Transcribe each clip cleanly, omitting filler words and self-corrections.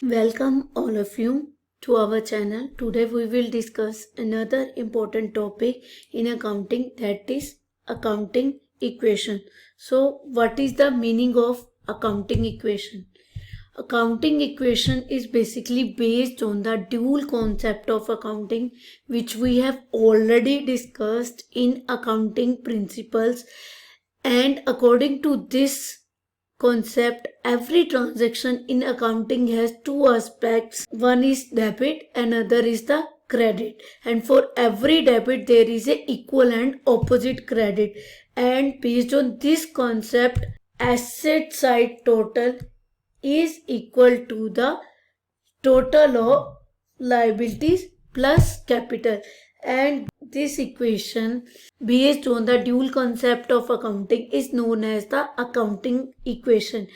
Welcome all of you to our channel. Today we will discuss another important topic in accounting, that is accounting equation. So what is the meaning of accounting equation? Accounting equation is basically based on the dual concept of accounting, which we have already discussed in accounting principles, and according to this concept, every transaction in accounting has two aspects. One is debit, another is the credit, and for every debit there is a equal and opposite credit. And based on this concept, asset side total is equal to the total of liabilities plus capital. And this equation, based on the dual concept of accounting, is known as the accounting equation,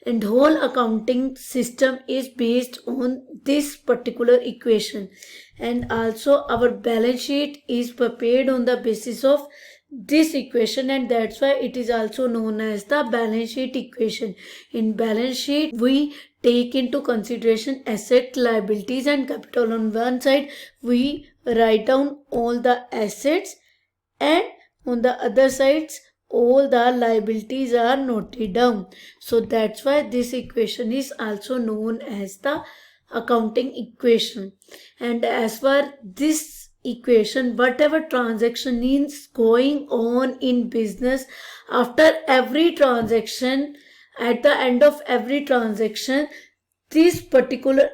and whole accounting system is based on this particular equation. And also our balance sheet is prepared on the basis of this equation, and that's why it is also known as the balance sheet equation. In balance sheet, we take into consideration asset, liabilities and capital. On one side we write down all the assets, and on the other sides all the liabilities are noted down. So that's why this equation is also known as the accounting equation. And as per this equation, whatever transaction is going on in business, after every transaction, at the end of every transaction, this particular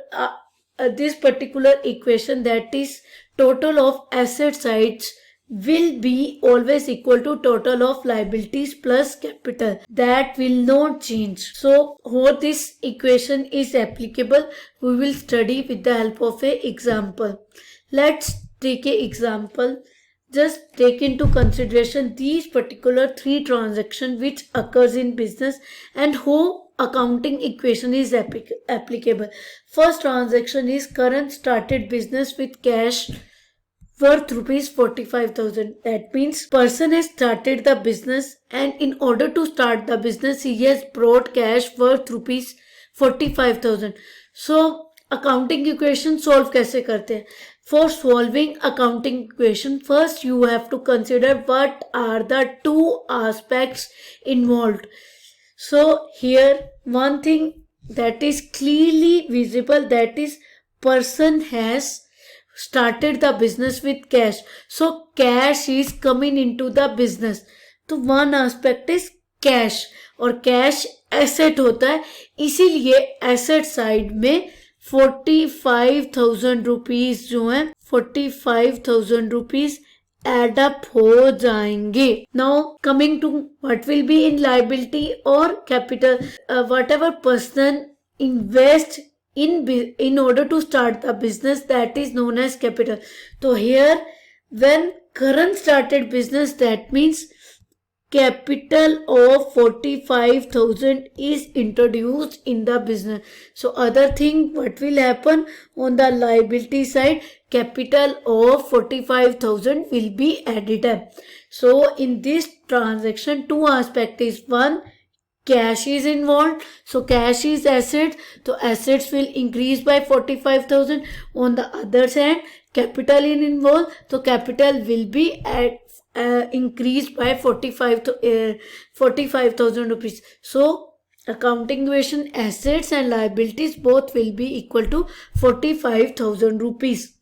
equation, that is total of asset sides, will be always equal to total of liabilities plus capital. That will not change. So how this equation is applicable, we will study with the help of a example. Let's take a example. Just take into consideration these particular three transactions which occurs in business and how accounting equation is applicable. First transaction is current started business with cash worth rupees 45,000. That means person has started the business, and in order to start the business he has brought cash worth rupees 45,000. So accounting equation solve कैसे करते हैं? For solving accounting equation, first you have to consider what are the two aspects involved. So here one thing that is clearly visible, that is person has started the business with cash. So cash is coming into the business. तो one aspect is cash, और cash asset होता है, इसीलिए asset side में 45,000 rupees जो है 45,000 rupees add up हो जाएंगे. Now coming to what will be in liability और capital. Whatever person invest in order to start the business, that is known as capital. So here when current started business, that means capital of 45,000 is introduced in the business. So other thing what will happen on the liability side, capital of 45,000 will be added up. So in this transaction two aspect is, one, cash is involved, so cash is asset, so assets will increase by 45,000. On the other hand, capital is involved, so capital will be increased by 45,000 rupees. So accounting equation, assets and liabilities both will be equal to 45,000 rupees.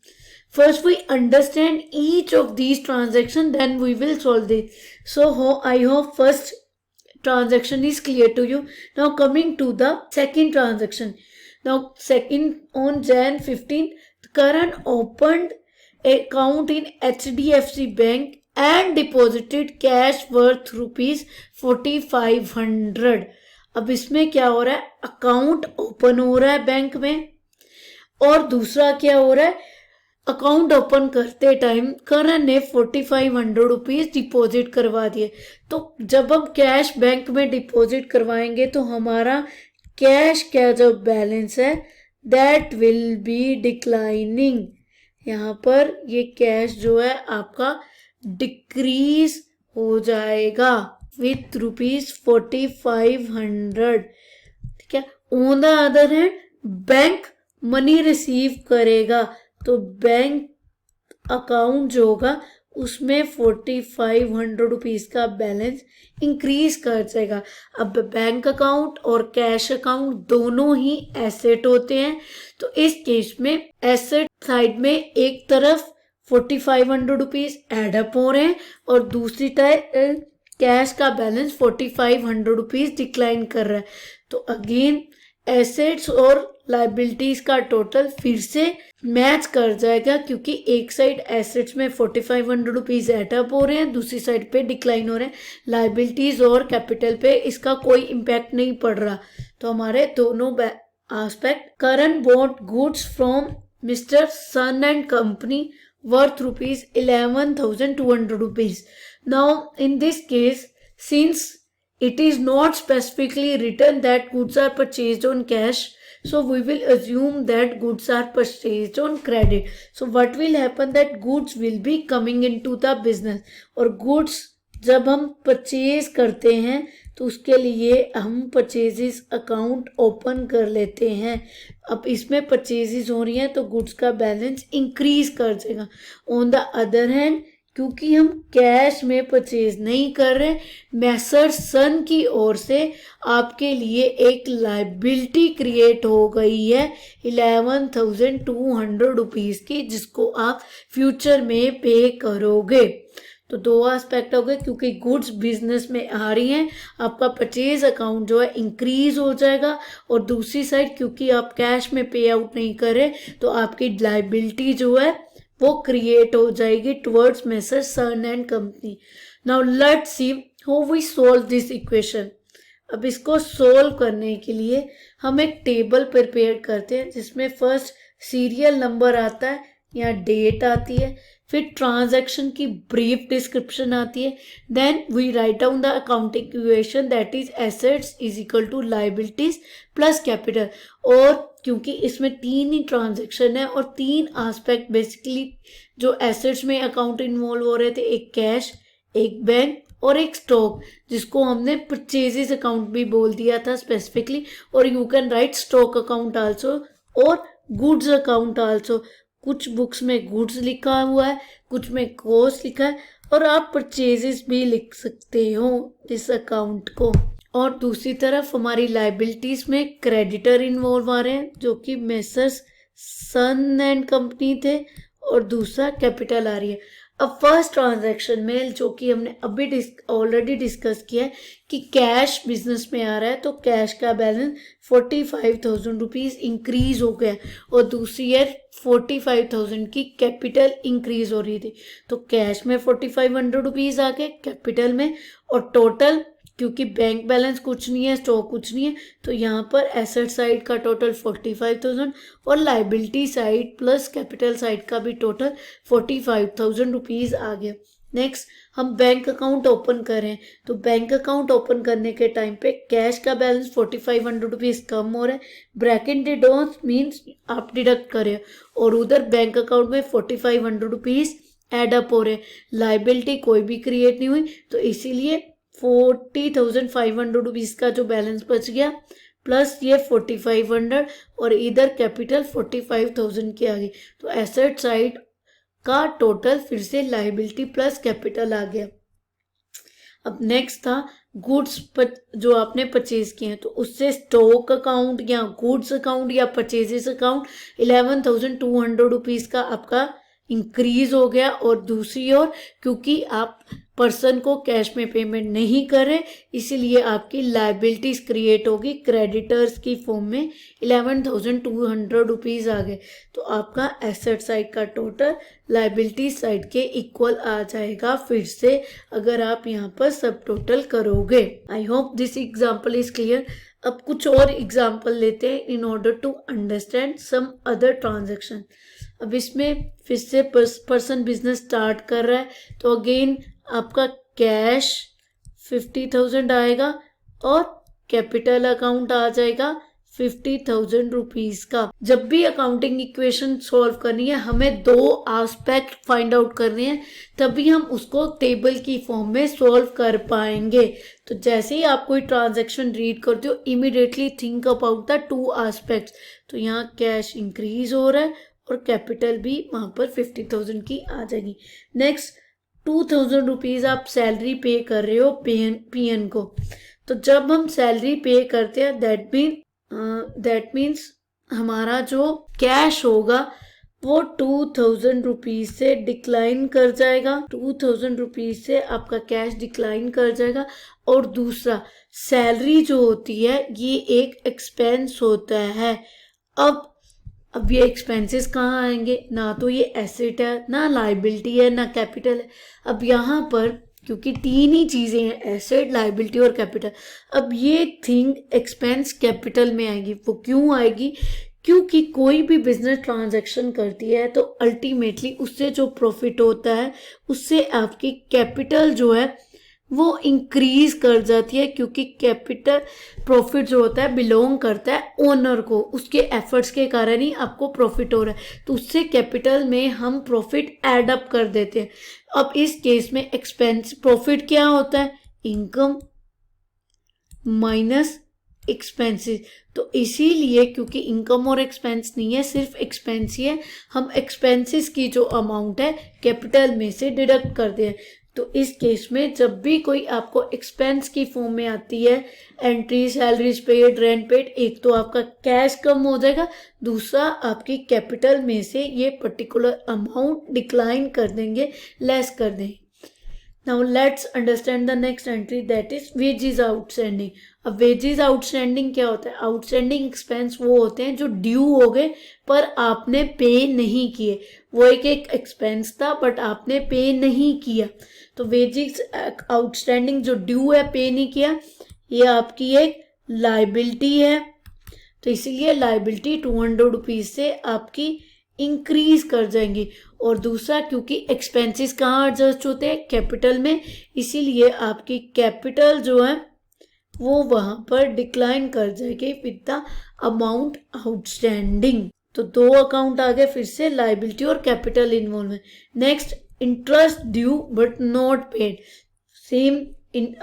First we understand each of these transactions, then we will solve this. So I hope first transaction is clear to you. Now coming to the second transaction. Now second, on Jan 15, Karan opened account in HDFC Bank and deposited cash worth rupees 4,500. अब इसमें क्या हो रहा है, account open हो रहा है bank में, और दूसरा क्या हो रहा है, अकाउंट ओपन करते टाइम करण ने 4,500 रुपीज डिपॉजिट करवा दिए. तो जब हम कैश बैंक में डिपॉजिट करवाएंगे तो हमारा कैश का जो बैलेंस है दैट विल बी डिक्लाइनिंग. यहाँ पर ये कैश जो है आपका डिक्रीज हो जाएगा विथ रुपीज 4,500. ठीक है. On the other hand bank money receive करेगा तो बैंक अकाउंट जो होगा उसमें 4500 रुपीज का बैलेंस इंक्रीज कर जाएगा। अब बैंक अकाउंट और कैश अकाउंट दोनों ही एसेट होते हैं, तो इस केस में एसेट साइड में एक तरफ 4500 रुपीज एडअप हो रहे हैं और दूसरी तरफ कैश का बैलेंस 4500 रुपीज डिक्लाइन कर रहा है। तो अगेन एसेट्स और लाइबिलिटीज का टोटल फिर से मैच कर जाएगा, क्योंकि एक साइड एसेट्स में 4500 रुपीज एडअप हो रहे हैं, दूसरी साइड पे डिक्लाइन हो रहे हैं। लाइबिलिटीज और कैपिटल पे इसका कोई इम्पैक्ट नहीं पड़ रहा। तो हमारे दोनों aspect, current bought goods from mister Sun and company worth rupees 11,200 rupees. Now in this case, since it is not specifically written that goods are purchased on cash, so we will assume that goods are purchased on credit. So what will happen, that goods will be coming into the business, और goods जब हम purchase करते हैं तो उसके लिए हम purchases account open कर लेते हैं। अब इसमें परचेजेस हो रही हैं तो गुड्स का बैलेंस इंक्रीज कर जाएगा। ऑन द अदर हैंड, क्योंकि हम कैश में परचेज नहीं कर रहे, मैसर सन की ओर से आपके लिए एक लाइबिलिटी क्रिएट हो गई है 11,200 रुपीज की, जिसको आप फ्यूचर में पे करोगे। तो दो एस्पेक्ट हो गए, क्योंकि गुड्स बिजनेस में आ रही हैं, आपका परचेज अकाउंट जो है इंक्रीज हो जाएगा, और दूसरी साइड क्योंकि आप कैश में पे आउट नहीं कर रहे तो आपकी लाइबिलिटी जो है वो क्रिएट हो जाएगी towards messrs Sun and company. Now let's see how we solve this equation. अब इसको सोल्व करने के लिए हम एक टेबल प्रिपेयर करते हैं, जिसमें फर्स्ट सीरियल नंबर आता है, यहाँ डेट आती है, फिर ट्रांजैक्शन की ब्रीफ डिस्क्रिप्शन आती है, then we write down the accounting equation, that is assets is equal to liabilities plus capital. और क्योंकि इसमें तीन ही ट्रांजैक्शन है और तीन एस्पेक्ट बेसिकली जो एसेट्स में अकाउंट इन्वॉल्व हो रहे थे, एक कैश, एक बैंक और एक स्टॉक, जिसको हमने परचेजेस अकाउंट भी बोल दिया था स्पेसिफिकली, और you can write stock account also और गुड्स अकाउंट आल्सो। कुछ बुक्स में गुड्स लिखा हुआ है, कुछ में कॉस्ट लिखा है, और आप परचेजेस भी लिख सकते हो इस अकाउंट को। और दूसरी तरफ हमारी लाइबिलिटीज में क्रेडिटर इन्वॉल्व आ रहे हैं, जो कि मेसर्स सन एंड कंपनी थे, और दूसरा कैपिटल आ रही है। अब फर्स्ट ट्रांजैक्शन में जो कि हमने अभी ऑलरेडी डिस्कस किया है कि कैश बिजनेस में आ रहा है, तो कैश का बैलेंस 45,000 रुपीज इंक्रीज हो गया, और दूसरी है 45,000 की कैपिटल इंक्रीज हो रही थी। तो कैश में 4500 रुपीज आ गए कैपिटल में, और टोटल क्योंकि बैंक बैलेंस कुछ नहीं है, स्टॉक कुछ नहीं है, तो यहाँ पर एसेट साइड का टोटल 45,000 और liability side plus capital side का भी टोटल 45,000 रुपीज आ गया। नेक्स्ट हम बैंक अकाउंट ओपन करें, तो बैंक अकाउंट ओपन करने के टाइम पे कैश का बैलेंस 4500 रुपीज कम हो रहा है, ब्रैकेट डोंट मीन्स आप डिडक्ट करें, और उधर बैंक अकाउंट में 4500 रुपीज एडअप हो रहे, लाइबिलिटी कोई भी क्रिएट नहीं हुई, तो इसीलिए 40,500 रुपीज का जो बैलेंस बच गया प्लस ये 4500 और इधर कैपिटल 45,000 की आ गई। तो एसेट साइड का टोटल फिर से लाइबिलिटी प्लस कैपिटल आ गया। अब नेक्स्ट था गुड्स जो आपने परचेज किए हैं, तो उससे स्टॉक अकाउंट या गुड्स अकाउंट या परचेजेस अकाउंट 11,200 रुपीज का आपका इंक्रीज हो गया, और दूसरी ओर क्योंकि आप पर्सन को कैश में पेमेंट नहीं कर रहे, इसीलिए आपकी लाइबिलिटीज क्रिएट होगी क्रेडिटर्स की फॉर्म में 11,200 रुपीज आ गए। तो आपका एसेट साइड का टोटल लाइबिलिटी साइड के इक्वल आ जाएगा फिर से, अगर आप यहाँ पर सब टोटल करोगे। I hope this example is clear. अब कुछ और एग्जाम्पल लेते हैं in order to understand some other transaction. अब इसमें फिर से पर्सन बिजनेस स्टार्ट कर रहा है, तो अगेन आपका कैश 50,000 आएगा और कैपिटल अकाउंट आ जाएगा 50,000 रुपीज का। जब भी अकाउंटिंग इक्वेशन सॉल्व करनी है हमें दो एस्पेक्ट फाइंड आउट करने हैं, तभी हम उसको टेबल की फॉर्म में सॉल्व कर पाएंगे। तो जैसे ही आप कोई ट्रांजैक्शन रीड करते हो immediately think about the two aspects. तो यहाँ कैश इंक्रीज हो रहा है और कैपिटल भी वहां पर 50,000 की आ जाएगी। नेक्स्ट 2,000 रुपीज आप सैलरी पे कर रहे हो पीएन को। तो जब हम सैलरी पे करते हैं दैट मीन्स हमारा जो कैश होगा वो 2,000 रुपीज से डिक्लाइन कर जाएगा। 2,000 रुपीज से आपका कैश डिक्लाइन कर जाएगा। और दूसरा सैलरी जो होती है ये एक एक्सपेंस होता है। अब ये एक्सपेंसेस कहाँ आएंगे? ना तो ये एसेट है, ना लाइबिलिटी है, ना कैपिटल है। अब यहाँ पर क्योंकि तीन ही चीजें हैं, एसेट, लाइबिलिटी और कैपिटल, अब ये थिंग एक्सपेंस कैपिटल में आएगी। वो क्यों आएगी? क्योंकि कोई भी बिजनेस ट्रांजैक्शन करती है तो अल्टीमेटली उससे जो प्रॉफिट होता है उससे आपकी कैपिटल जो है वो इंक्रीज कर जाती है, क्योंकि कैपिटल प्रॉफिट जो होता है बिलोंग करता है ओनर को, उसके एफर्ट्स के कारण ही आपको प्रॉफिट हो रहा है। तो उससे कैपिटल में हम प्रॉफिट ऐड अप कर देते हैं। अब इस केस में एक्सपेंस प्रॉफिट क्या होता है? Income minus expenses. तो इसीलिए क्योंकि इनकम और एक्सपेंस नहीं है, सिर्फ एक्सपेंस ही है, हम एक्सपेंसेस की जो अमाउंट है कैपिटल में से डिडक्ट करते हैं। तो इस केस में जब भी कोई आपको एक्सपेंस की फॉर्म में आती है entry, salaries paid, rent paid, एक तो आपका कैश कम हो जाएगा, दूसरा आपकी कैपिटल में से ये पर्टिकुलर अमाउंट डिक्लाइन कर देंगे, लेस कर देंगे। Now let's understand the next entry that is wages outstanding. अब वेजेस आउटस्टैंडिंग क्या होता है? आउटस्टैंडिंग एक्सपेंस वो होते हैं जो ड्यू हो गए पर आपने पे नहीं किए। वो एक एक्सपेंस था बट आपने पे नहीं किया। तो वेजेस आउटस्टैंडिंग जो ड्यू है, पे नहीं किया, ये आपकी एक लाइबिलिटी है। तो इसीलिए लाइबिलिटी 200 रुपीज से आपकी इंक्रीज कर जाएंगी। और दूसरा क्योंकि एक्सपेंसेस कहाँ एडजस्ट होते हैं? कैपिटल में, इसीलिए आपकी कैपिटल जो है वो वहां पर डिक्लाइन कर जाएगी विद द अमाउंट आउटस्टैंडिंग। तो दो अकाउंट आ गए फिर से, लाइबिलिटी और कैपिटल इन्वॉल्व है। Next interest due but not paid. Same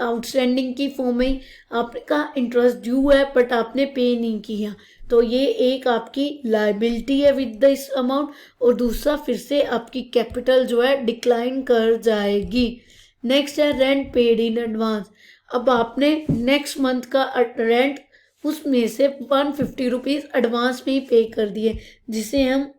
outstanding की फॉर्म में आपने कहा इंटरेस्ट ड्यू है बट आपने पे नहीं किया, तो ये एक आपकी लाइबिलिटी है विद दिस अमाउंट। और दूसरा फिर से आपकी कैपिटल जो है डिक्लाइन कर जाएगी। नेक्स्ट है रेंट पेड इन एडवांस। अब आपने नेक्स्ट मंथ का रेंट उसमें से 150 रुपीज एडवांस में ही पे कर दिए, जिसे हम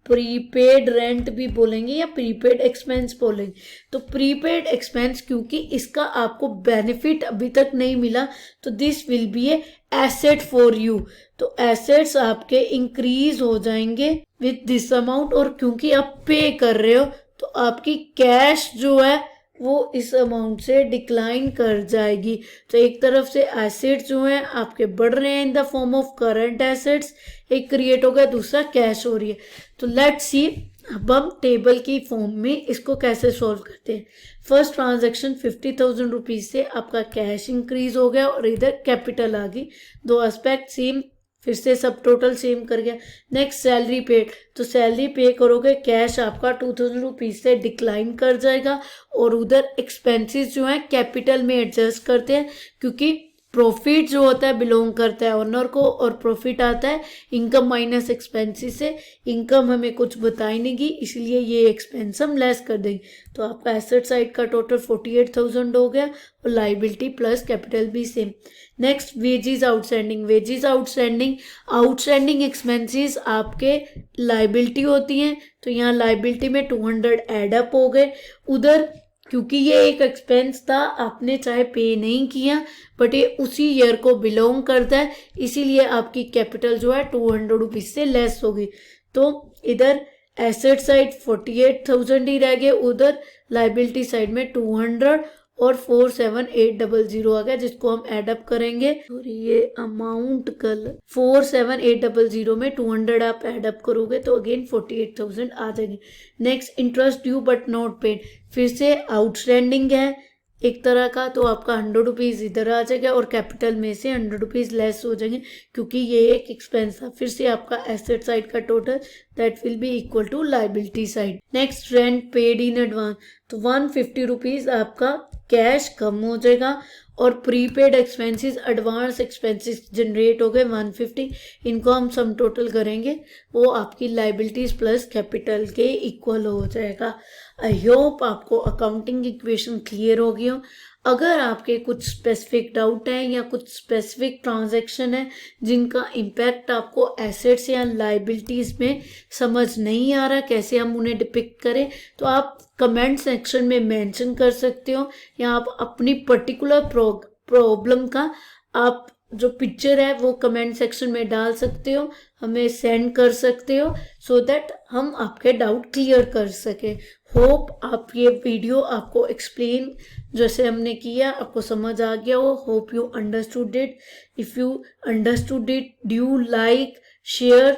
प्रीपेड रेंट भी बोलेंगे या प्रीपेड एक्सपेंस बोलेंगे। तो प्रीपेड एक्सपेंस क्योंकि इसका आपको बेनिफिट अभी तक नहीं मिला, तो this will be A asset for you. तो एसेट्स आपके इंक्रीज हो जाएंगे विद दिस अमाउंट। और क्योंकि आप पे कर रहे हो तो आपकी कैश जो है वो इस अमाउंट से डिक्लाइन कर जाएगी। तो एक तरफ से एसेट्स जो हैं आपके बढ़ रहे हैं in the form of current assets, एक क्रिएट हो गया, दूसरा कैश हो रही है। तो लेट्स सी अब हम टेबल की फॉर्म में इसको कैसे सॉल्व करते हैं। फर्स्ट ट्रांजैक्शन 50,000 रुपीज से आपका कैश इंक्रीज हो गया और इधर कैपिटल आ गई, दो एस्पेक्ट सेम, फिर से सब टोटल सेम कर गया। नेक्स्ट सैलरी पेड, तो सैलरी पे करोगे, कैश आपका 2,000 रुपीज से डिक्लाइन कर जाएगा और उधर एक्सपेंसेस जो है कैपिटल में एडजस्ट करते हैं, क्योंकि प्रॉफिट जो होता है बिलोंग करता है ओनर को और प्रॉफिट आता है इनकम माइनस एक्सपेंसेस से। इनकम हमें कुछ बताई नहीं गई, इसलिए ये एक्सपेंस हम लेस कर देंगे। तो आपका एसेट साइड का टोटल 48,000 हो गया और लाइबिलिटी प्लस कैपिटल भी same. Next wages outstanding. Wages outstanding expenses आपके लाइबिलिटी होती हैं, तो यहाँ लाइबिलिटी में 200 एड अप हो गए। उधर क्योंकि ये एक एक्सपेंस था, आपने चाहे पे नहीं किया बट ये उसी ईयर को बिलोंग करता है, इसीलिए आपकी कैपिटल जो है 200 रुपीज से लेस होगी। तो इधर एसेट साइड 48,000 ही रह गए, उधर लाइबिलिटी साइड में 200 और 47,800 आ गया, जिसको हम एडअप करेंगे। और ये अमाउंट कल 47,800 में 200 आप एडअप करोगे तो अगेन 48,000 आ जाएंगे। Next interest due but not paid, फिर से आउटस्टैंडिंग है, एक तरह का, तो आपका 100 रुपीज़ इधर आ जाएगा और कैपिटल में से 100 रुपीज़ लेस हो जाएंगे क्योंकि ये एक एक्सपेंस था। फिर से आपका एसेट साइड का total that will be equal to liability side. Next rent paid in advance, तो 150 रुपीज़ आपका कैश कम हो जाएगा और prepaid expenses advance expenses generate हो गए 150, इनको हम सम टोटल करेंगे वो आपकी लाइबिलिटीज प्लस कैपिटल के इक्वल हो जाएगा। आई होप आपको अकाउंटिंग इक्वेशन क्लियर हो गई हो। अगर आपके कुछ स्पेसिफिक डाउट है या कुछ स्पेसिफिक ट्रांजैक्शन है जिनका इम्पैक्ट आपको एसेट्स या लाइबिलिटीज में समझ नहीं आ रहा कैसे हम उन्हें डिपिक्ट करें, तो आप कमेंट सेक्शन में मेंशन कर सकते हो या आप अपनी पर्टिकुलर प्रॉब्लम का आप जो पिक्चर है वो कमेंट सेक्शन में डाल सकते हो, हमें सेंड कर सकते हो सो दैट हम आपके डाउट क्लियर कर सके। होप आप ये वीडियो आपको एक्सप्लेन जैसे हमने किया आपको समझ आ गया हो। Hope you understood it. If you understood it, do like, share